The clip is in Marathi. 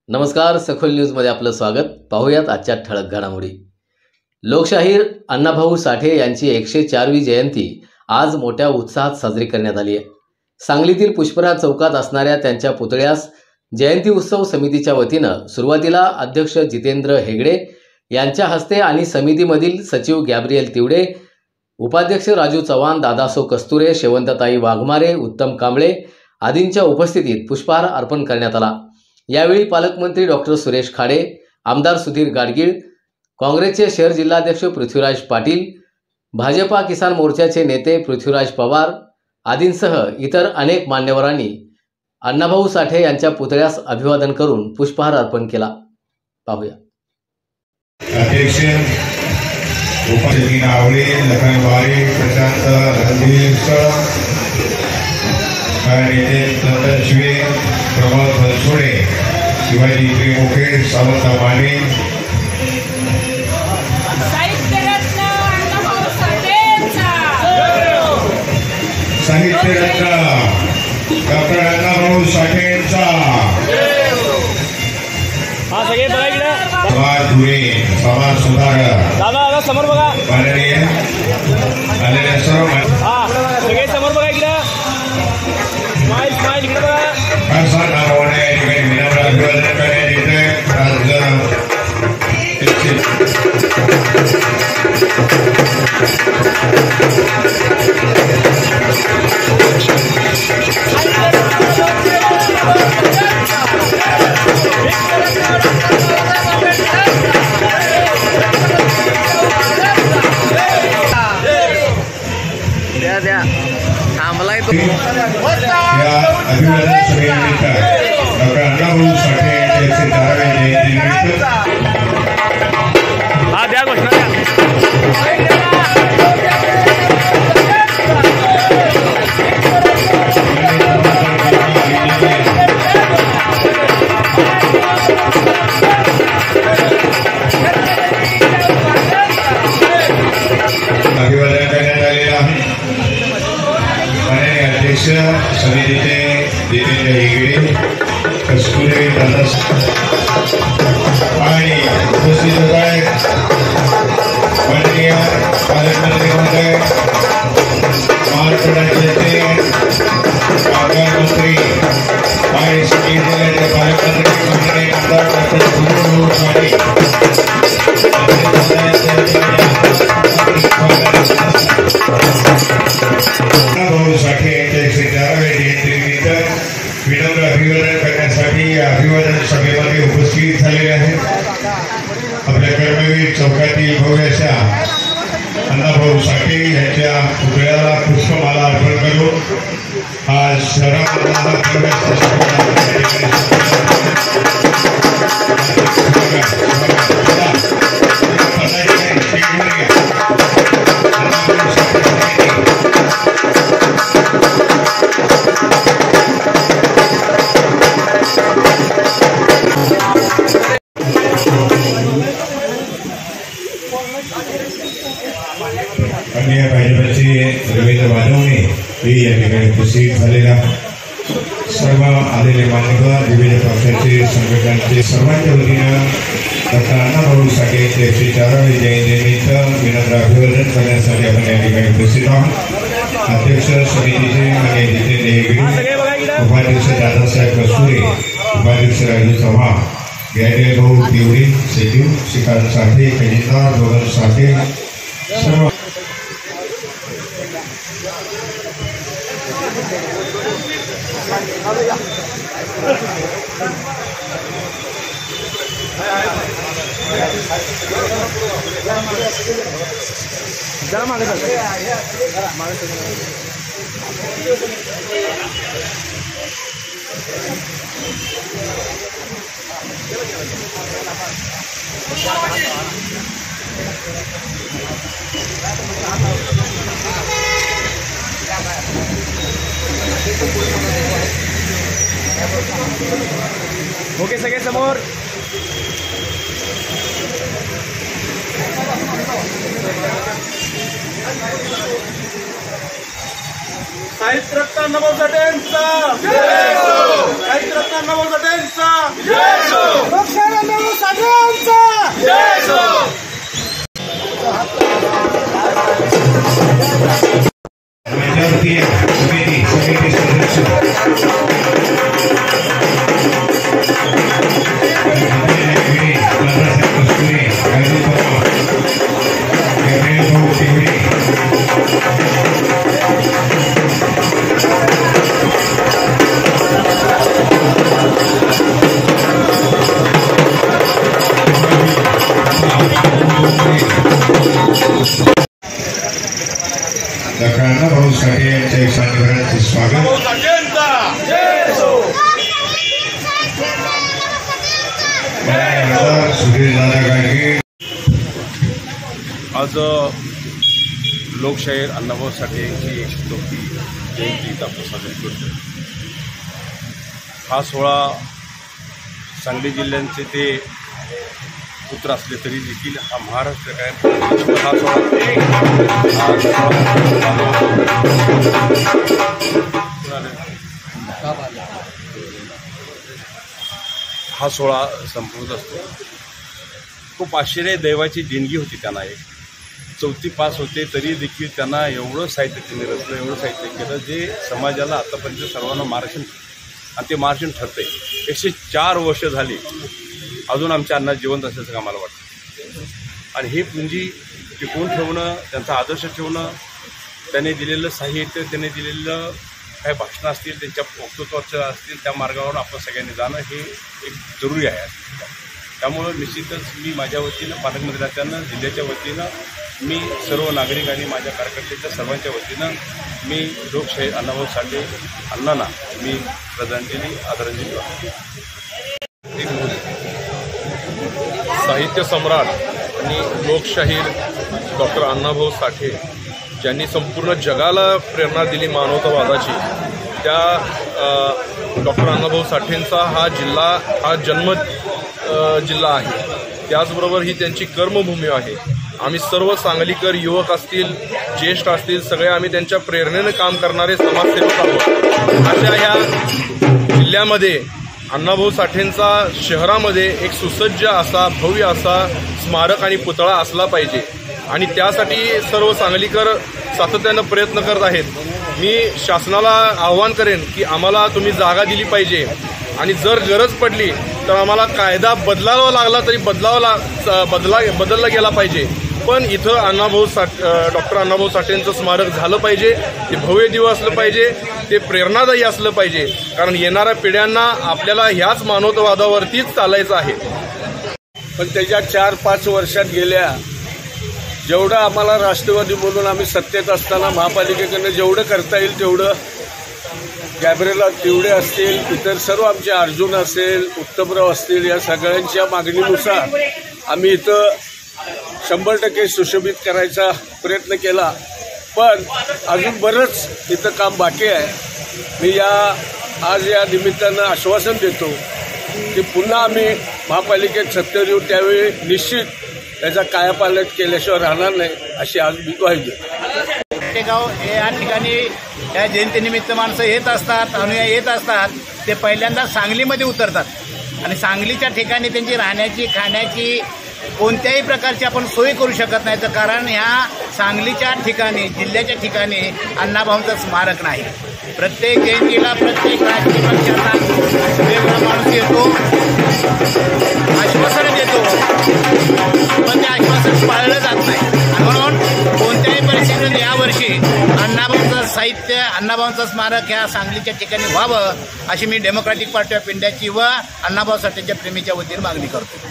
नमस्कार, सखोल न्यूजमध्ये आपलं स्वागत। पाहूयात आजच्या ठळक घडामोडी। लोकशाहीर अण्णाभाऊ साठे यांची 104वी जयंती आज मोठ्या उत्साहात साजरी करण्यात आली आहे। सांगलीतील पुष्पराज चौकात असणाऱ्या त्यांच्या पुतळ्यास जयंती उत्सव समितीच्या वतीनं सुरुवातीला अध्यक्ष जितेंद्र हेगडे यांच्या हस्ते आणि समितीमधील सचिव गॅब्रियल तिवडे, उपाध्यक्ष राजू चव्हाण, दादासो कस्तुरे, शेवंतताई वाघमारे, उत्तम कांबळे आदींच्या उपस्थितीत पुष्पहार अर्पण करण्यात आला। यावेळी पालकमंत्री डॉक्टर सुरेश खाडे, आमदार सुधीर गाडगीळ, काँग्रेसचे शहर जिल्हाध्यक्ष पृथ्वीराज पाटील, भाजपा किसान मोर्चाचे नेते पृथ्वीराज पवार आदींसह इतर अनेक मान्यवरांनी अण्णाभाऊ साठे यांच्या पुतळ्यास अभिवादन करून पुष्पहार अर्पण केला। पाहूया। अध्यक्ष उपाध्यक्ष आवळे, लखनवारी, प्रशांत रणधीर शिवे, प्रमोद बनसोडे, शिवाजी त्रिमुखे, सावंत माने, साहित्यरत्न डॉक्टर अण्णाभाऊ साठेंचा, समाज धुळे, समाज सुधारक, दादा समोर बघा, माननीय आलेल्या सर्व सगळे समोर बघा, इकडे स्माइल इकडे बघा। खासदार नारायण या ठिकाणी विनम्र अभिवादन करण्यात येते। द्या थांबलाय तो। या अभिवादन सभेनिमित्त डॉक्टर अण्णाभाऊ साठे यांच्या 104व्या जयंतीनिमित्त द्या घोषणा द्या। अभिवादन करण्यात आलेलं आहे। माननीय अध्यक्ष समितीचे जितेंद्र हेगडे, कस्तुरे, दादा आणि उपस्थित होत आहेत माननीय पालकमंत्री महोदय, महाराष्ट्र राज्याचे कामगार मंत्री आणि सांगली जिल्ह्याचे पालकमंत्री माननीय आमदार डॉक्टर सुधीर पाटील, अण्णाभाऊ साठे यांच्या 104व्या जयंतीनिमित्त विनम्र अभिवादन करण्यासाठी या अभिवादन सभेमध्ये उपस्थित झालेले आहेत। आपल्या कर्मवीर चौकातील भव्य अशा अण्णाभाऊ साठे यांच्या पुतळ्याला पुष्पमाला अर्पण करून आज शहरामधला अन्य भाजपचे रवींद्र वानवणे हे या ठिकाणी उपस्थित झालेला सर्व आलेले मान्यवर, विविध पक्षाचे संघटनांचे सर्वांच्या वतीनं डॉक्टर अण्णाभाऊ साठे यांच्या 104व्या जयंतीनिमित्त विनम्र अभिवादन करण्यासाठी आपण या ठिकाणी उपस्थित आहोत। अध्यक्ष समितीचे माननीय जितेंद्र हेगडे, उपाध्यक्ष दादासाहेब कस्तुरे, उपाध्यक्ष राजू चव्हाण, गॅब्रियल भाऊ तिवडे, सचिव श्रीकांत साठे, खजिनदार गगन साठे, सर्व जरा मागे ओके, सगळे समोर। साहित्यरत्न अण्णाभाऊ साठेंचा, साहित्यरत्न अण्णाभाऊ साठेंचा। राज्यावरती समिती सदस्य अण्णाभाऊ साठे यांच्या सानिध्याचे स्वागत. आज लोकशाहीर अण्णाभाऊ साठे यांची 104वी जयंती आपण साजरी करतो. हा सोहळा सांगली जिल्ह्यांचे ते पुत्र असले तरी देखील हा महाराष्ट्र काय हा सोहळा संपवत असतो. खूप आश्चर्य दैवाची देणगी होती त्यांना. एक 4थी पास होते तरी देखील त्यांना एवढं साहित्य त्यांनी रचलं, एवढं साहित्य केलं जे समाजाला आतापर्यंत सर्वांना मार्गदर्शन आणि ते मार्गदर्शन ठरते. 104 वर्ष झाली अजून आमच्या अण्णा जिवंत असल्याचं का मला वाटतं. आणि हे पुंजी टिकवून ठेवणं, त्यांचा आदर्श ठेवणं, त्याने दिलेलं साहित्य, त्याने दिलेलं काही भाषणं असतील, त्यांच्या वक्तृत्वाचं असतील, त्या मार्गावर आपण सगळ्यांनी जाणं हे एक जरुरी आहे. त्यामुळं निश्चितच मी माझ्या वतीनं, पालकमंत्री राहत्यानं, जिल्ह्याच्या वतीनं, मी सर्व नागरिक आणि माझ्या कार्यकर्त्यांच्या सर्वांच्या वतीनं मी लोकशाहीर अण्णाभाऊ साठे अण्णांना मी श्रद्धांजली आदरांजली वाटतो. साहित्य सम्राट आणि लोकशाहीर डॉक्टर अण्णाभाऊ साठे ज्यांनी संपूर्ण जगाला प्रेरणा दिली मानवतावादाची, त्या डॉक्टर अण्णाभाऊ साठेंचा हा जिल्हा हा जन्म जिल्हा आहे. त्याचबरोबर ही त्यांची कर्मभूमी आहे. आम्ही सर्व सांगलीकर युवक असतील, ज्येष्ठ असतील, सगळे आम्ही त्यांच्या प्रेरणेने काम करणारे समाजसेवक आहोत. अशा ह्या जिल्ह्यामध्ये अण्णाभाऊ साठेंचा शहरामध्ये एक सुसज्ज असा भव्य असा स्मारक आणि पुतळा असला पाहिजे आणि त्यासाठी सर्व सांगलीकर सातत्यानं प्रयत्न करत आहेत. मी शासनाला आव्हान करेन की आम्हाला तुम्ही जागा दिली पाहिजे आणि जर गरज पडली तर आम्हाला कायदा बदलावा लागला तरी बदलला गेला पाहिजे. पण इथं डॉक्टर अण्णाभाऊ साठेंचं स्मारक झालं पाहिजे. ते भव्य दिवस असलं पाहिजे, ते प्रेरणादायी असलं पाहिजे, कारण येणाऱ्या पिढ्यांना आपल्याला ह्याच मानवतावादावरतीच चालायचं आहे. पण त्याच्या 4-5 वर्षात गेल्या जेवढं आम्हाला राष्ट्रवादी बोलून आम्ही सत्तेत असताना महापालिकेकडनं जेवढं करता येईल तेवढं, गॅब्रिएला तिवडे असतील, इतर सर्व आमचे अर्जुन असेल, उत्तमराव असतील, या सगळ्यांच्या मागणीनुसार आम्ही इथं 100% सुशोभित करायचा प्रयत्न केला. पण अजून बरंच इथं काम बाकी आहे. मी आज या निमित्तानं आश्वासन देतो की पुन्हा आम्ही महापालिकेत सत्तेवर येऊ, त्यावेळी निश्चित त्याचा कायापालट केल्याशिवाय राहणार नाही अशी आज मी ग्वाही देतो. गाव या ठिकाणी या जयंतीनिमित्त माणसं येत असतात, अनुयायी येत असतात. ते पहिल्यांदा सांगलीमध्ये उतरतात आणि सांगलीच्या ठिकाणी त्यांची राहण्याची, खाण्याची कोणत्याही प्रकारची आपण सोय करू शकत नाही. तर कारण ह्या सांगलीच्या ठिकाणी, जिल्ह्याच्या ठिकाणी अण्णाभाऊंचं स्मारक नाही. प्रत्येक जयंतीला प्रत्येक राजकीय पक्षाचा वेगवेगळा माणूस येतो, आश्वासन देतो, पण ते आश्वासन पाळलं जात नाही. आणि म्हणून कोणत्याही परिस्थितीत यावर्षी अण्णाभाऊंचं साहित्य, अण्णाभाऊंचं स्मारक ह्या सांगलीच्या ठिकाणी व्हावं अशी मी डेमोक्रॅटिक पार्टी ऑफ इंडियाची व अण्णाभाऊ साठेंच्या प्रेमीच्या वतीने मागणी करतो.